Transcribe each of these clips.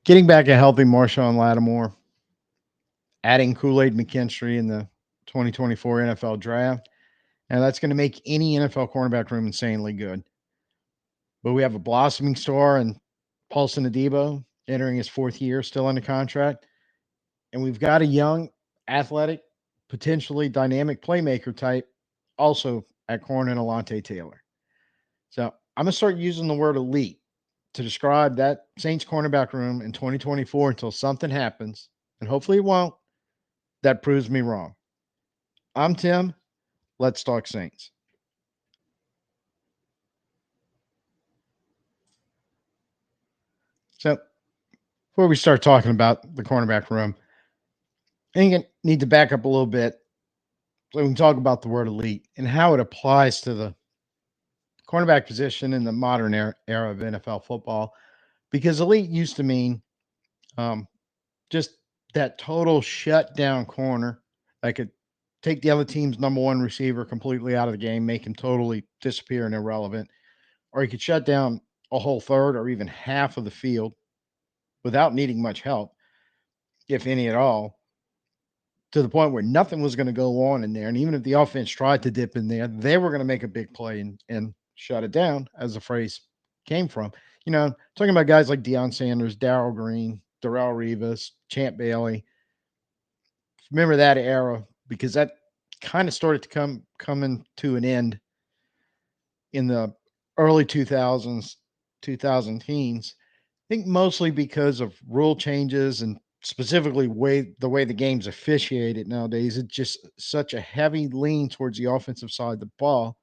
Getting back a healthy Marshon Lattimore, adding Kool-Aid McKinstry in the 2024 NFL draft, and that's going to make any NFL cornerback room insanely good. But we have a blossoming star in Paulson Adebo entering his fourth year, still under contract. And we've got a young, athletic, potentially dynamic playmaker type also at corner in Alontae Taylor. So I'm going to start using the word elite to describe that Saints cornerback room in 2024 until something happens. And hopefully it won't. That proves me wrong. I'm Tim. Let's talk Saints. So before we start talking about the cornerback room, I think I need to back up a little bit so we can talk about the word elite and how it applies to the cornerback position in the modern era of NFL football. Because elite used to mean um, just that total shutdown corner that could take the other team's number one receiver completely out of the game, make him totally disappear and irrelevant, or he could shut down a whole third or even half of the field without needing much help, if any at all, to the point where nothing was going to go on in there. And even if the offense tried to dip in there, they were going to make a big play and shut it down, as the phrase came from. You know, talking about guys like Deion Sanders, Darrell Green, Darrell Rivas, Champ Bailey. Remember that era because that kind of started to coming to an end in the early 2000s, 2000 teens. I think mostly because of rule changes and specifically the way the game's officiated nowadays. It's just such a heavy lean towards the offensive side of the ball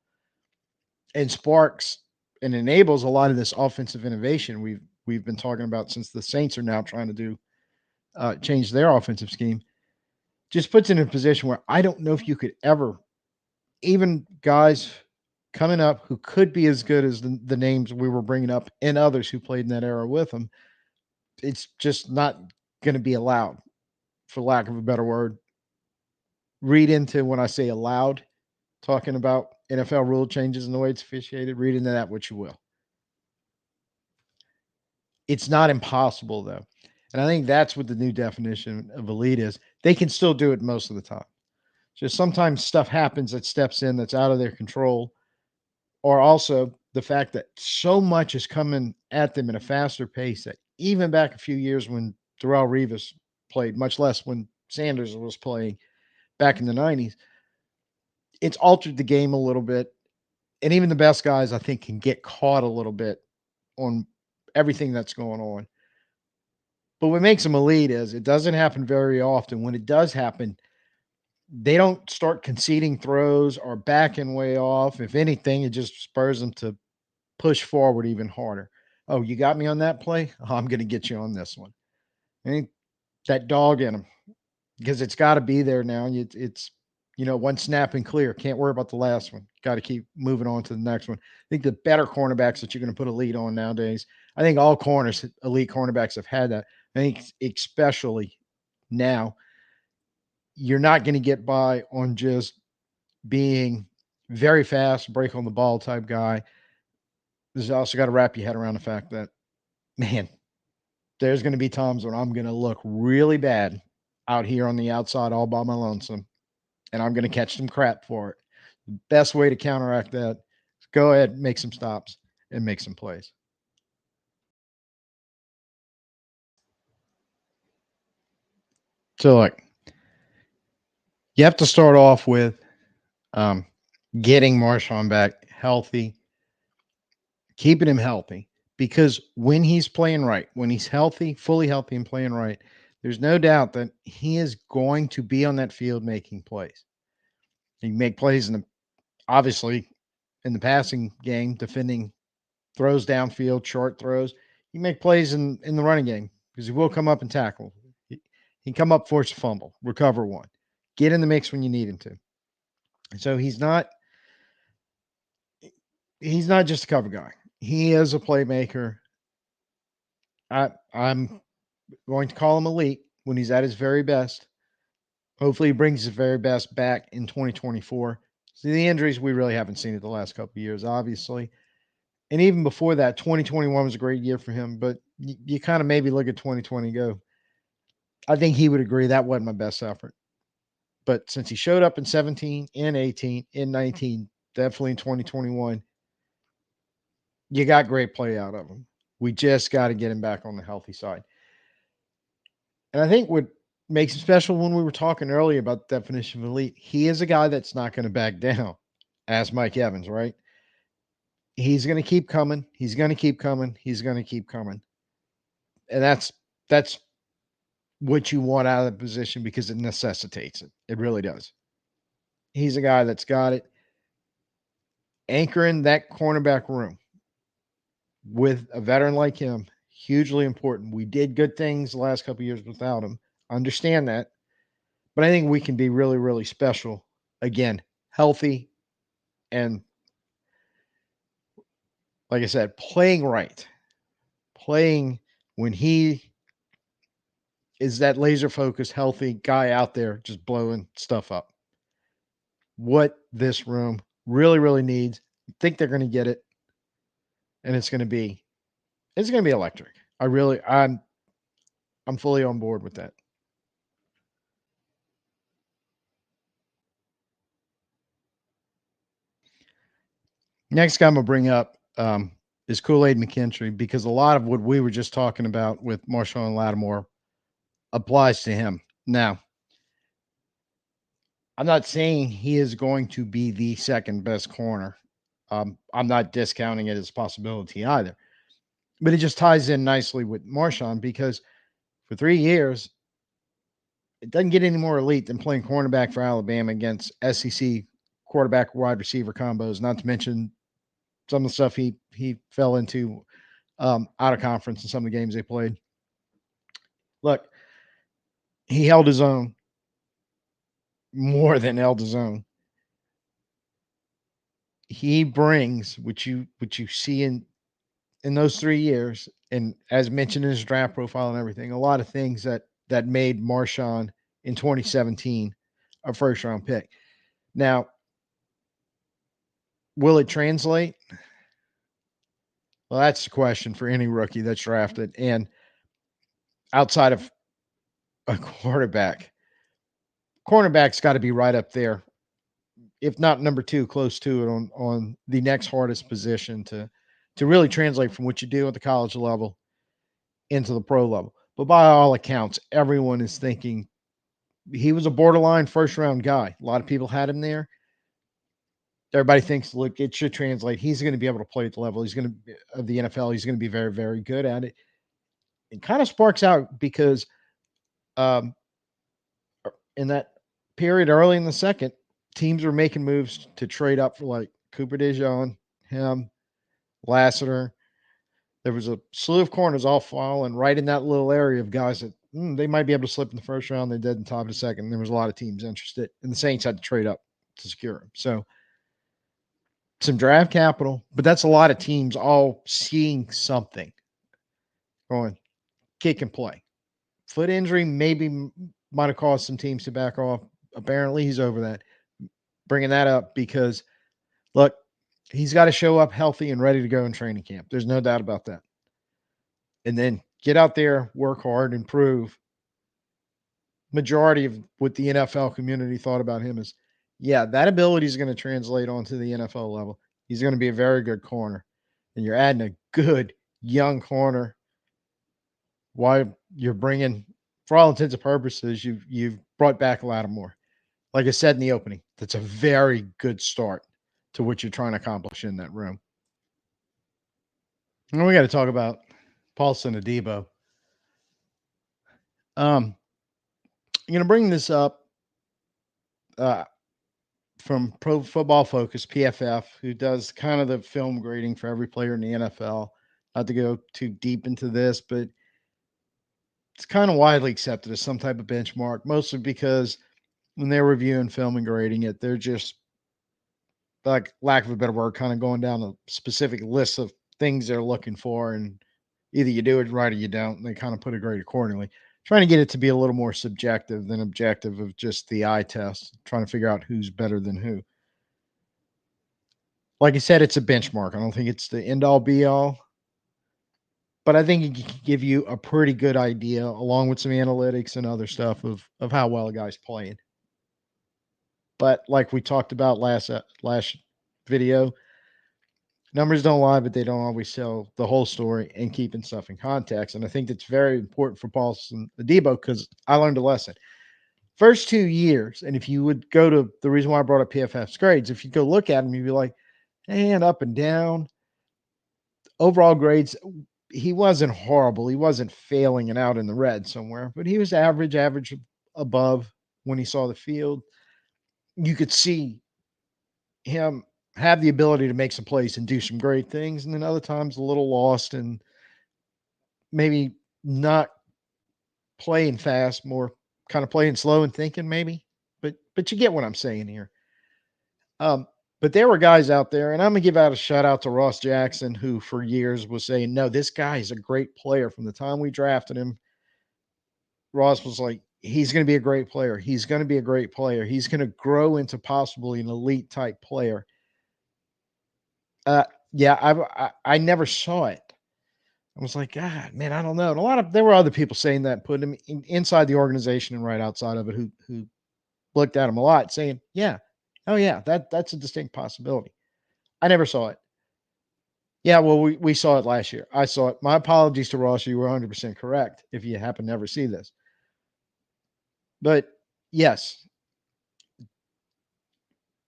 and sparks and enables a lot of this offensive innovation we've been talking about since the Saints are now trying to do change their offensive scheme. Just puts it in a position where I don't know if you could ever, even guys coming up who could be as good as the names we were bringing up and others who played in that era with them, it's just not going to be allowed, for lack of a better word. Read into when I say allowed, talking about NFL rule changes and the way it's officiated, read into that what you will. It's not impossible, though. And I think that's what the new definition of elite is. They can still do it most of the time. Just sometimes stuff happens that steps in that's out of their control, or also the fact that so much is coming at them at a faster pace that even back a few years when Darrell Rivas played, much less when Sanders was playing back in the 90s, it's altered the game a little bit. And even the best guys, I think, can get caught a little bit on everything that's going on. But what makes them elite is it doesn't happen very often. When it does happen, they don't start conceding throws or backing way off. If anything, it just spurs them to push forward even harder. Oh, you got me on that play? Oh, I'm going to get you on this one. I think that dog in them because it's got to be there now. It's one snap and clear. Can't worry about the last one. Got to keep moving on to the next one. I think the better cornerbacks that you're going to put a lead on nowadays. I think all corners, elite cornerbacks, have had that. I think especially now, you're not going to get by on just being very fast, break on the ball type guy. There's also got to wrap your head around the fact that, man, there's going to be times when I'm going to look really bad out here on the outside all by my lonesome, and I'm going to catch some crap for it. The best way to counteract that is go ahead, make some stops, and make some plays. So, like, you have to start off with um, getting Marshon back healthy, keeping him healthy, because when he's playing right, when he's healthy, fully healthy and playing right, there's no doubt that he is going to be on that field making plays. He can make plays obviously in the passing game, defending throws downfield, short throws. He make plays in the running game because he will come up and tackle. He can come up, force a fumble, recover one, get in the mix when you need him to. So he's not just a cover guy. He is a playmaker. I'm going to call him elite when he's at his very best. Hopefully, he brings his very best back in 2024. See, the injuries we really haven't seen it the last couple of years, obviously. And even before that, 2021 was a great year for him. But you kind of maybe look at 2020 and go, I think he would agree that wasn't my best effort. But since he showed up in 17, in 18, in 19, definitely in 2021, you got great play out of him. We just got to get him back on the healthy side. And I think what makes him special, when we were talking earlier about the definition of elite, he is a guy that's not going to back down, as Mike Evans, right? He's going to keep coming. He's going to keep coming. He's going to keep coming. And that's what you want out of the position because it necessitates it. It really does. He's a guy that's got it. Anchoring that cornerback room with a veteran like him, hugely important. We did good things the last couple of years without him. Understand that. But I think we can be really, really special. Again, healthy and, like I said, playing right. Playing when he is that laser focused, healthy guy out there just blowing stuff up. What this room really, really needs. I think they're going to get it. And it's going to be electric. I'm fully on board with that. Next guy I'm gonna bring up is Kool-Aid McKinstry because a lot of what we were just talking about with Marshon Lattimore applies to him. Now, I'm not saying he is going to be the second best corner. I'm not discounting it as a possibility either, but it just ties in nicely with Marshon because for 3 years, it doesn't get any more elite than playing cornerback for Alabama against SEC quarterback wide receiver combos. Not to mention some of the stuff he fell into out of conference in some of the games they played. Look, he held his own, more than held his own. He brings what you see in those 3 years, and as mentioned in his draft profile and everything, a lot of things that made Marshon in 2017 a first round pick. Now, will it translate? Well, that's the question for any rookie that's drafted. And outside of a quarterback, cornerback's got to be right up there, if not number two, close to it on the next hardest position to really translate from what you do at the college level into the pro level. But by all accounts, everyone is thinking he was a borderline first round guy. A lot of people had him there. Everybody thinks, look, it should translate. He's going to be able to play at the level. He's going to be of the NFL. He's going to be very, very good at it. It kind of sparks out because um, in that period early in the second, teams were making moves to trade up for like Cooper DeJean, him, Lassiter. There was a slew of corners all falling right in that little area of guys that they might be able to slip in the first round. They did in the top of the second. There was a lot of teams interested, and the Saints had to trade up to secure him. So some draft capital, but that's a lot of teams all seeing something going kick and play. Foot injury maybe might have caused some teams to back off. Apparently, he's over that. Bringing that up because look, he's got to show up healthy and ready to go in training camp. There's no doubt about that. And then get out there, work hard, and prove. Majority of what the NFL community thought about him is, yeah, that ability is going to translate onto the NFL level. He's going to be a very good corner. And you're adding a good young corner while you're bringing, for all intents and purposes, you've brought back Lattimore. Like I said in the opening, that's a very good start to what you're trying to accomplish in that room. And we got to talk about Paulson Adebo. I'm going to bring this up uh, from Pro Football Focus, PFF, who does kind of the film grading for every player in the NFL. Not to go too deep into this, but it's kind of widely accepted as some type of benchmark, mostly because when they're reviewing film and grading it, they're just, like, lack of a better word, kind of going down a specific list of things they're looking for, and either you do it right or you don't. And they kind of put a grade accordingly, trying to get it to be a little more subjective than objective of just the eye test, trying to figure out who's better than who. Like I said, it's a benchmark. I don't think it's the end all be all, but I think it can give you a pretty good idea, along with some analytics and other stuff of how well a guy's playing. But like we talked about last video, numbers don't lie, but they don't always tell the whole story and keeping stuff in context. And I think that's very important for Paulson Adebo because I learned a lesson. First 2 years, and if you would go to the reason why I brought up PFF's grades, if you go look at them, you'd be like, and up and down. Overall grades, he wasn't horrible. He wasn't failing and out in the red somewhere, but he was average above when he saw the field. You could see him have the ability to make some plays and do some great things, and then other times a little lost and maybe not playing fast, more kind of playing slow and thinking maybe. But you get what I'm saying here. But there were guys out there, and I'm gonna give out a shout out to Ross Jackson, who for years was saying, "No, this guy is a great player." From the time we drafted him, Ross was like, "He's going to be a great player. He's going to be a great player. He's going to grow into possibly an elite type player." Uh, yeah, I never saw it. I was like, God, man, I don't know. And there were other people saying that, put him inside the organization and right outside of it, who looked at him a lot, saying, "Yeah, oh yeah, that's a distinct possibility." I never saw it. Yeah, well, we saw it last year. I saw it. My apologies to Ross. You were 100% correct if you happen to ever see this. But yes,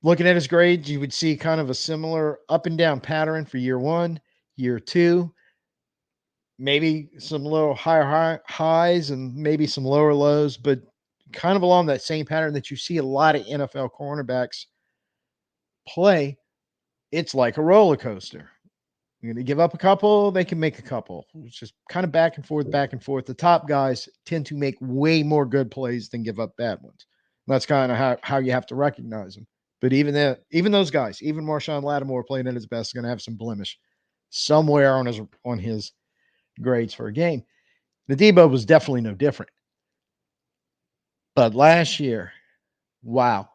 looking at his grades, you would see kind of a similar up and down pattern for year one, year two, maybe some little highs and maybe some lower lows, but kind of along that same pattern that you see a lot of NFL cornerbacks play. It's like a roller coaster. You're going to give up a couple, they can make a couple. It's just kind of back and forth, back and forth. The top guys tend to make way more good plays than give up bad ones. That's kind of how you have to recognize them. But even those guys, even Marshon Lattimore playing at his best, is going to have some blemish somewhere on his grades for a game. The Debo was definitely no different. But last year, wow,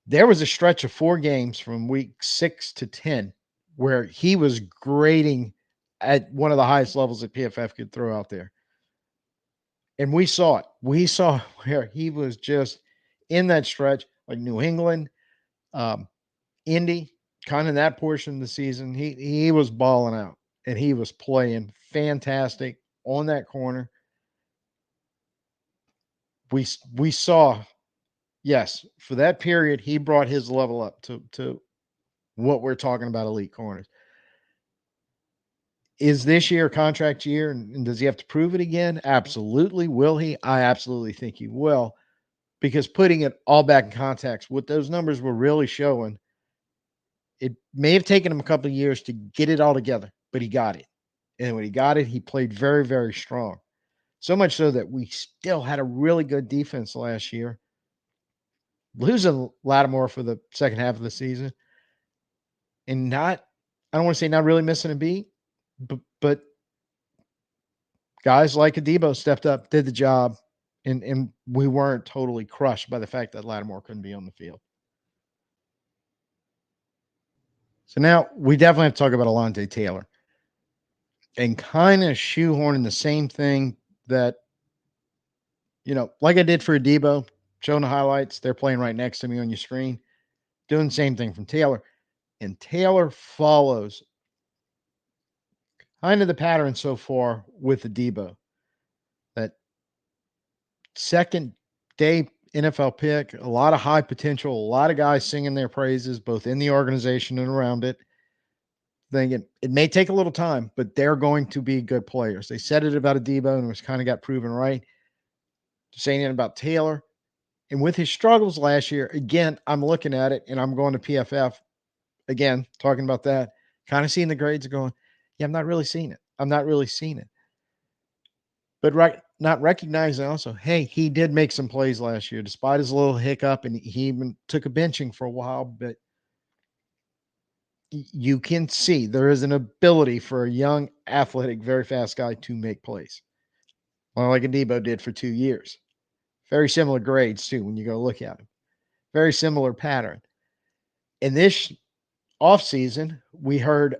there was a stretch of 4 games from week 6 to 10 where he was grading at one of the highest levels that PFF could throw out there. And we saw it. We saw where he was just in that stretch, like New England, um, Indy, kind of that portion of the season. He was balling out and he was playing fantastic on that corner. We saw, yes, for that period, he brought his level up to what we're talking about elite corners. Is this year a contract year, and does he have to prove it again? Absolutely. Will he? I absolutely think he will, because putting it all back in context, what those numbers were really showing, it may have taken him a couple of years to get it all together, but he got it. And when he got it, he played very, very strong. So much so that we still had a really good defense last year. Losing Lattimore for the second half of the season and I don't want to say not really missing a beat, but guys like Adebo stepped up, did the job, and we weren't totally crushed by the fact that Lattimore couldn't be on the field. So now we definitely have to talk about Alontae Taylor and kind of shoehorning the same thing that, like I did for Adebo, showing the highlights. They're playing right next to me on your screen, doing the same thing from Taylor. And Taylor follows kind of the pattern so far with Adebo. That second day NFL pick, a lot of high potential, a lot of guys singing their praises, both in the organization and around it. Thinking it may take a little time, but they're going to be good players. They said it about Adebo and it was kind of got proven right. Saying it about Taylor. And with his struggles last year, again, I'm looking at it and I'm going to PFF again, talking about that, kind of seeing the grades and going, yeah, I'm not really seeing it. I'm not really seeing it. But not recognizing also, hey, he did make some plays last year, despite his little hiccup, and he even took a benching for a while. But you can see there is an ability for a young, athletic, very fast guy to make plays. Well, like Adebo did for 2 years. Very similar grades, too, when you go look at him. Very similar pattern. And this offseason, we heard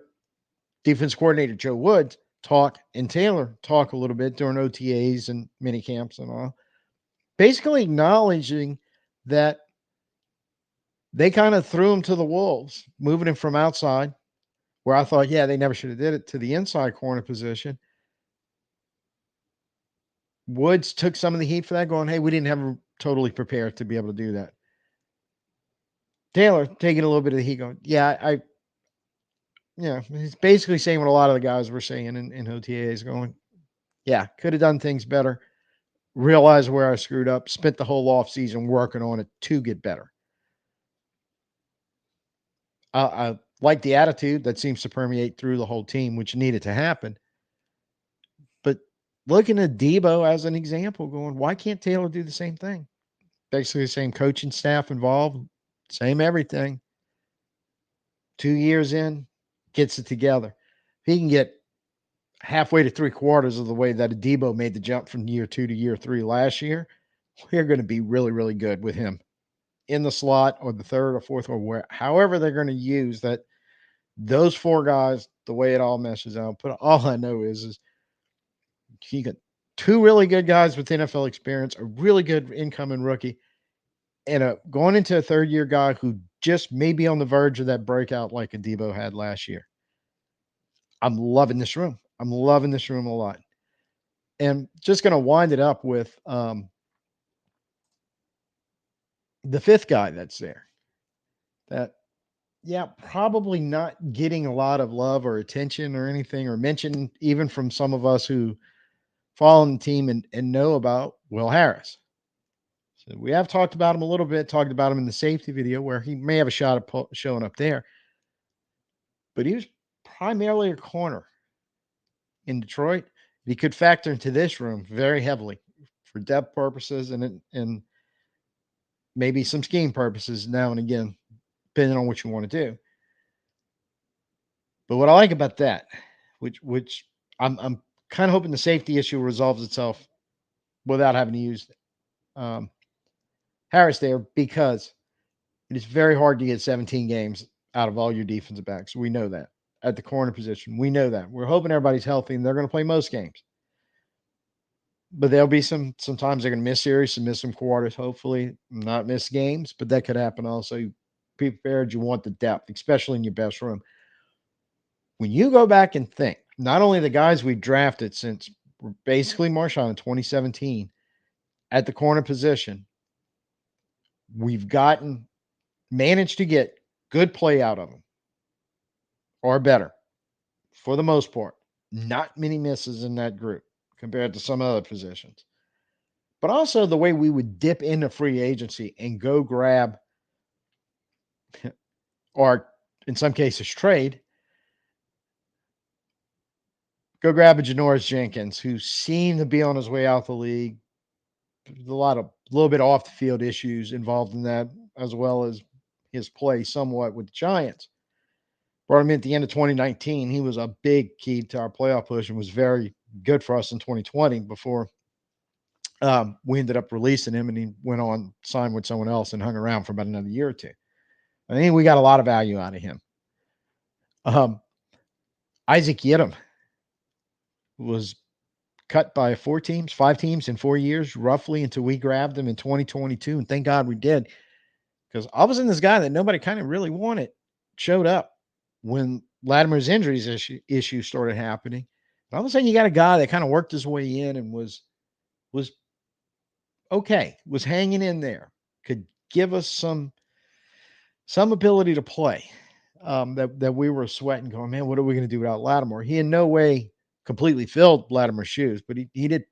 defense coordinator Joe Woods talk and Taylor talk a little bit during OTAs and mini camps and all, basically acknowledging that they kind of threw him to the wolves, moving him from outside, where I thought, yeah, they never should have did it, to the inside corner position. Woods took some of the heat for that, going, hey, we didn't have him totally prepared to be able to do that. Taylor taking a little bit of the heat, going, he's basically saying what a lot of the guys were saying in OTAs, going, yeah, could have done things better, realized where I screwed up, spent the whole offseason working on it to get better. I like the attitude that seems to permeate through the whole team, which needed to happen. But looking at Debo as an example, going, why can't Taylor do the same thing? Basically the same coaching staff involved, same everything. 2 years in, gets it together. If he can get halfway to 3/4 of the way that Adebo made the jump from year 2 to year 3 last year, we're going to be really, really good with him in the slot or the third or fourth or where, however they're going to use that. Those 4 guys, the way it all meshes out. But all I know is you got 2 really good guys with NFL experience, a really good incoming rookie, and going into a third year guy who just may be on the verge of that breakout like Adebo had last year. I'm loving this room. I'm loving this room a lot. And just going to wind it up with the 5th guy that's there. That, yeah, probably not getting a lot of love or attention or anything or mention even from some of us who follow the team and know about Will Harris. So we have talked about him a little bit, talked about him in the safety video where he may have a shot at showing up there. But he was primarily a corner in Detroit. He could factor into this room very heavily for depth purposes and maybe some scheme purposes now and again, depending on what you want to do. But what I like about that, which I'm kind of hoping the safety issue resolves itself without having to use Harris there, because it is very hard to get 17 games out of all your defensive backs. We know that. At the corner position, we know that. We're hoping everybody's healthy and they're going to play most games. But there'll be sometimes they're going to miss series and miss some quarters, hopefully not miss games, but that could happen also. Be prepared. You want the depth, especially in your best room. When you go back and think, not only the guys we've drafted since basically Marshon in 2017 at the corner position, we've managed to get good play out of them or better for the most part. Not many misses in that group compared to some other positions. But also the way we would dip into free agency and go grab, or in some cases trade, go grab a Janoris Jenkins, who seemed to be on his way out the league. A little bit off the field issues involved in that, as well as his play somewhat with the Giants. Brought him in at the end of 2019. He was a big key to our playoff push and was very good for us in 2020 before we ended up releasing him and he went on, signed with someone else and hung around for about another year or two. I think we got a lot of value out of him. Isaac Yiadom was cut by 5 teams in 4 years, roughly, until we grabbed him in 2022. And thank God we did, because all of a sudden this guy that nobody kind of really wanted showed up when Lattimore's injuries issue started happening. And all of a sudden you got a guy that kind of worked his way in and was okay, was hanging in there, could give us some ability to play, that we were sweating, going, man, what are we going to do without Lattimore? He in no way completely filled Lattimore's shoes, but he did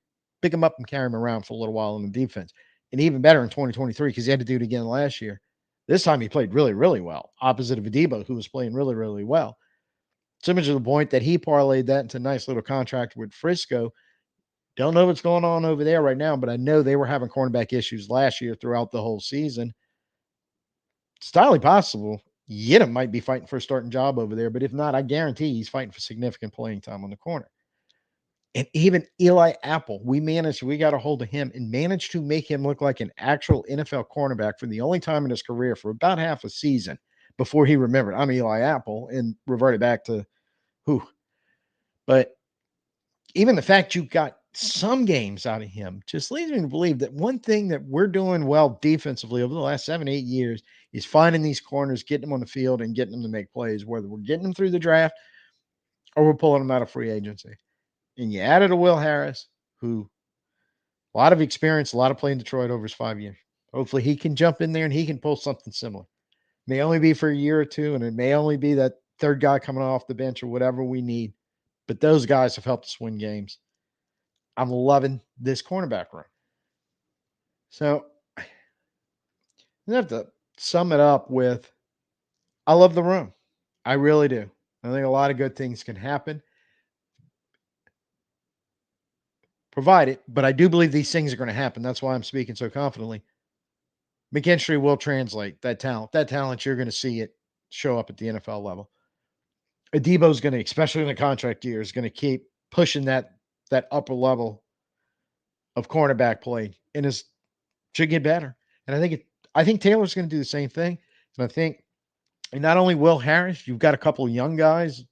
pick him up and carry him around for a little while in the defense. And even better in 2023, because he had to do it again last year. This time he played really, really well, opposite of Adebo, who was playing really, really well. So much to the point that he parlayed that into a nice little contract with Frisco. Don't know what's going on over there right now, but I know they were having cornerback issues last year throughout the whole season. It's entirely possible Yiadom might be fighting for a starting job over there, but if not, I guarantee he's fighting for significant playing time on the corner. And even Eli Apple, we got a hold of him and managed to make him look like an actual NFL cornerback for the only time in his career for about half a season before he remembered. I'm Eli Apple and reverted back to who. But even the fact you got some games out of him just leads me to believe that one thing that we're doing well defensively over the last 7-8 years is finding these corners, getting them on the field, and getting them to make plays, whether we're getting them through the draft or we're pulling them out of free agency. And you added a Will Harris, who a lot of experience, a lot of play in Detroit over his 5 years. Hopefully he can jump in there and he can pull something similar. May only be for a year or two, and it may only be that third guy coming off the bench or whatever we need. But those guys have helped us win games. I'm loving this cornerback room. So I have to sum it up with I love the room. I really do. I think a lot of good things can happen, provided, but I do believe these things are going to happen. That's why I'm speaking so confidently. McKinstry will translate that talent. That talent, you're going to see it show up at the NFL level. Adebo's going to, especially in the contract year, is going to keep pushing that upper level of cornerback play and should get better. And I think Taylor's going to do the same thing. And I think not only Will Harris, you've got a couple of young guys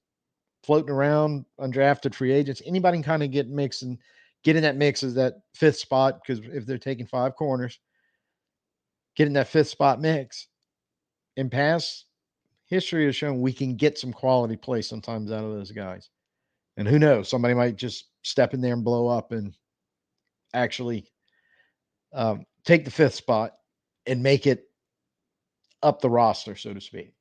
floating around, undrafted free agents. Anybody can kind of get mixed and get in that mix as that fifth spot, because if they're taking 5 corners, get in that fifth spot mix. In past history has shown we can get some quality play sometimes out of those guys. And who knows, somebody might just step in there and blow up and actually take the 5th spot and make it up the roster, so to speak.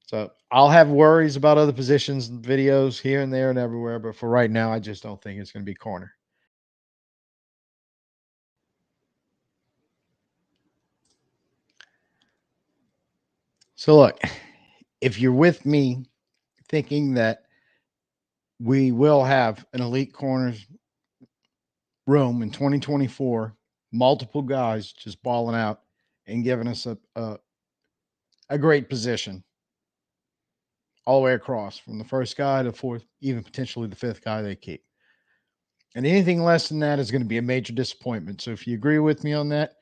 So I'll have worries about other positions and videos here and there and everywhere, but for right now, I just don't think it's going to be corner. So look, if you're with me thinking that we will have an elite corners room in 2024, multiple guys just balling out and giving us a great position all the way across from the first guy to fourth, even potentially the 5th guy they keep. And anything less than that is going to be a major disappointment. So if you agree with me on that,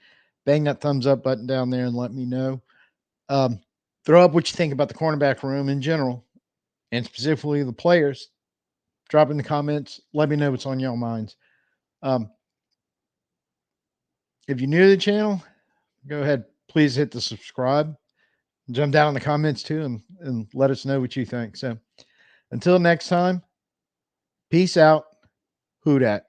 bang that thumbs up button down there and let me know. Throw up what you think about the cornerback room in general and specifically the players. Drop in the comments. Let me know what's on your minds. If you're new to the channel, go ahead. Please hit the subscribe. Jump down in the comments too and let us know what you think. So until next time, peace out. Who dat?